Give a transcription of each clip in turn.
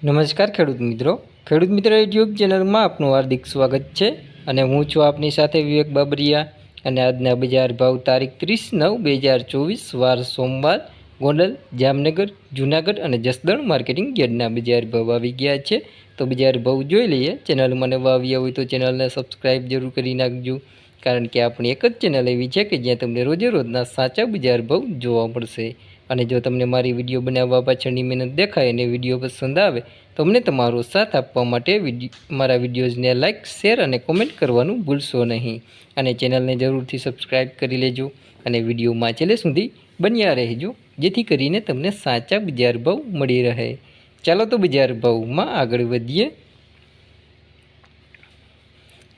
નમસ્કાર ખેડૂત મિત્રો યુટ્યુબ ચેનલમાં આપનું હાર્દિક સ્વાગત છે અને હું છું આપની સાથે વિવેક બાબરિયા અને આજના બજાર ભાવ તારીખ 30/9/2024 વાર સોમવાર ગોંડલ, જામનગર, જૂનાગઢ અને જસદણ માર્કેટિંગ યાર્ડના બજાર ભાવ આવી ગયા છે। તો બજાર ભાવ જોઈ લઈએ। ચેનલમાં નવા આવ્યા હોય તો ચેનલને સબસ્ક્રાઈબ જરૂર કરી નાખજો, કારણ કે આપણી એક જ ચેનલ એવી છે કે જ્યાં તમને રોજે રોજના સાચા બજાર ભાવ જોવા મળશે। અને જો તમને મારી વિડીયો બનાવવા પાછળની મહેનત દેખાય અને વિડીયો પસંદ આવે તો અમને તમારો સાથ આપવા માટે મારા વિડીયોઝને લાઇક, શેર અને કોમેન્ટ કરવાનું ભૂલશો નહીં। અને ચેનલને જરૂરથી સબસ્ક્રાઈબ કરી લેજો અને વિડીયોમાં છેલ્લે સુધી બન્યા રહેજો, જેથી કરીને તમને સાચા બજાર ભાવ મળી રહે। ચાલો તો બજાર ભાવમાં આગળ વધીએ।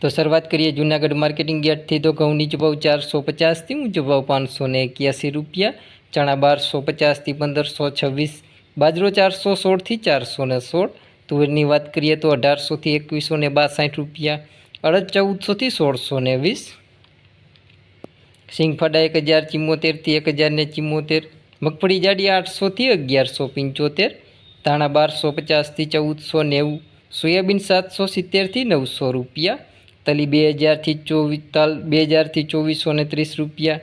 તો શરૂઆત કરીએ જૂનાગઢ માર્કેટિંગ યાર્ડથી। તો ઘઉં નીચો ભાવ 450થી ઊંચો ભાવ 581 રૂપિયા, ચણા 1250થી 1526, બાજરો 416થી 416, તુવેરની વાત કરીએ તો 1800થી 2162 રૂપિયા, અડદ 1400થી 1620, સિંગફાડા 1074થી 1074, મગફળી જાડી 800થી 1175, ધાણા 1250થી 1490, સોયાબીન 770થી 900 રૂપિયા, તલી 2000થી 2430 રૂપિયા।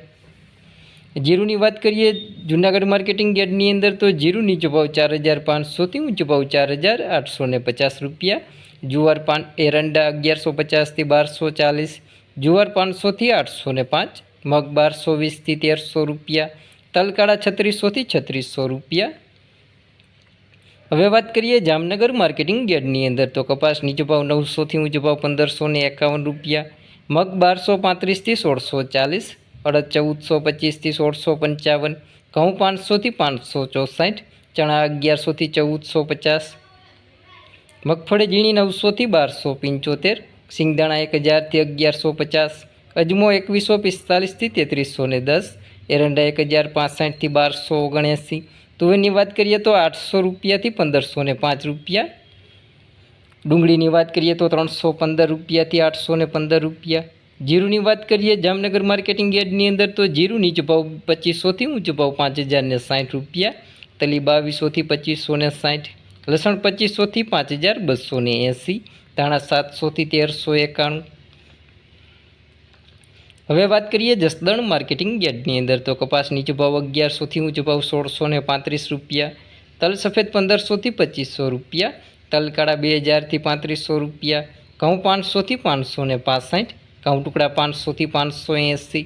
જીરુની વાત કરીએ જૂનાગઢ માર્કેટિંગ યાર્ડની અંદર તો જીરું નીચો ભાવ 4500થી ઊંચો ભાવ 4850 રૂપિયા, જુવાર એરંડા 1150થી 1240, જુવાર 500થી 805, મગ 1220થી 1300 રૂપિયા, તલકાળા 3600થી 3600 રૂપિયા। હવે વાત કરીએ જામનગર માર્કેટિંગ યાર્ડની અંદર તો કપાસ નીચો ભાવ 900થી ઊંચો ભાવ 1551 રૂપિયા, મગ 1235થી 1640, અડદ 1425થી 1655, ઘઉં 500થી 564, ચણા 1100થી 1450, મગફળી ઝીણી 900થી 1275, સિંગદાણા 1000થી 1150, અજમો 2145થી 3310, એરંડા 1065થી 1279, તુવેરની વાત કરીએ તો 800 રૂપિયાથી 1505 રૂપિયા, ડુંગળીની વાત કરીએ તો 315 રૂપિયાથી 815 રૂપિયા। જીરુની વાત કરીએ જામનગર માર્કેટિંગ યાર્ડની અંદર તો જીરું નીચો ભાવ 2500થી ઊંચો ભાવ 5060 રૂપિયા, તલી 2200થી 2560, લસણ 2500થી 5280, ધાણા 700થી 1391। હવે વાત કરીએ જસદણ માર્કેટિંગ યાર્ડની અંદર તો કપાસ નીચો ભાવ 1100થી ઊંચો ભાવ 1635 રૂપિયા, તલ સફેદ 1500થી 2500 રૂપિયા, તલ કાળા 2000થી 3500 રૂપિયા, ઘઉં 500થી 565, ઘઉં ટુકડા 500થી 580,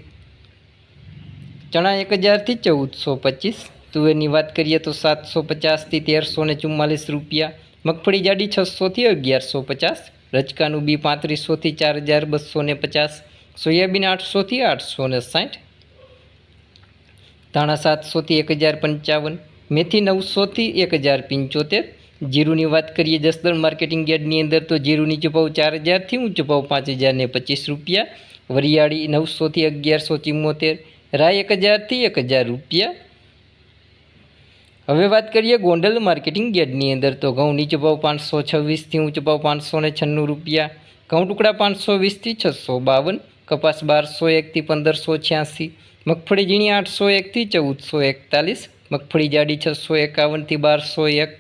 ચણા 1000થી 1425, તુવેરની વાત કરીએ તો 750થી 1344 રૂપિયા, મગફળી જાડી 600થી 1150, રચકાનું બી 3500થી 4250, સોયાબીન 800થી 860, ધાણા 700થી 1055, મેથી 900થી 1075। જીરુની વાત કરીએ જસદણ માર્કેટિંગ યાર્ડની અંદર તો જીરું નીચો ભાવ 4000થી ઊંચો ભાવ 5025 રૂપિયા, વરિયાળી 900થી 1174, રાઈ 1000થી 1000 રૂપિયા। હવે વાત કરીએ ગોંડલ માર્કેટિંગ યાર્ડની અંદર તો ઘઉં નીચો ભાવ 526થી ઊંચો ભાવ 596 રૂપિયા, ઘઉં ટુકડા 520થી 652, કપાસ 1201થી 1586, મગફળી ઝીણી 801થી 1441, મગફળી જાડી 651થી 1201,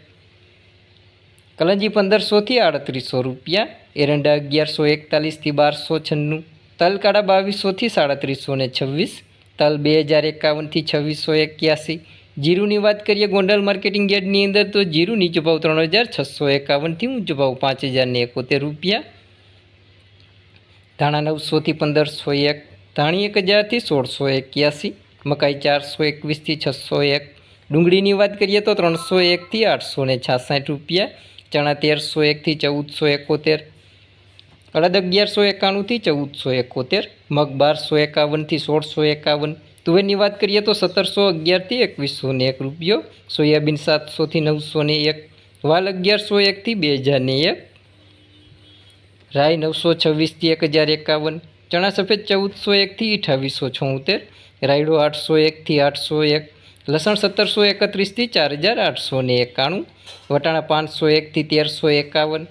કલંજી 1500થી 3800 રૂપિયા, એરંડા 1141થી 1296, તલ કાળા 2200થી 3726, તલ 2051થી 2681। જીરુની વાત કરીએ ગોંડલ માર્કેટિંગ યાર્ડની અંદર તો જીરું નીચો ભાવ 3651થી ઊંચો ભાવ 5071 રૂપિયા, ધાણા 900થી 1501, ધાણી 1000થી 1681, મકાઈ 421થી 601, ડુંગળીની વાત કરીએ તો 301થી 866 રૂપિયા, ચણા 1301થી 1471, અડદ 1191થી 1471, મગ 1251થી 1651, તુવેરની વાત કરીએ તો 1711થી 2101 રૂપિયો, સોયાબીન 700થી 901, વાલ 1101થી 2001, રાઈ 926થી 1051, ચણા સફેદ 1401થી 2876, રાયડો 801થી 801, લસણ 1731થી 4891, વટાણા 501થી 1351।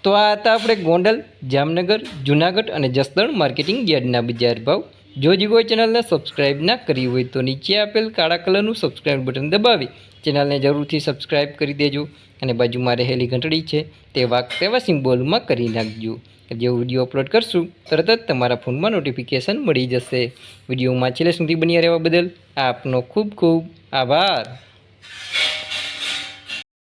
તો આ હતા આપણે ગોંડલ, જામનગર, જૂનાગઢ અને જસદણ માર્કેટિંગ યાર્ડના બજાર ભાવ। જો કોઈ ચેનલને સબસ્ક્રાઈબ ના કરી હોય તો નીચે આપેલ કાળા કલરનું સબસ્ક્રાઈબ બટન દબાવી ચેનલને જરૂરથી સબસ્ક્રાઈબ કરી દેજો અને બાજુમાં રહેલી ઘંટડી છે તે તેવા સિમ્બોલમાં કરી નાખજો. જેવો વિડીયો અપલોડ કરશું તરત જ તમારા ફોનમાં નોટિફિકેશન મળી જશે. વિડીયોમાં છેલ્લે સુધી બન્યા રહેવા બદલ આપનો ખૂબ ખૂબ આભાર.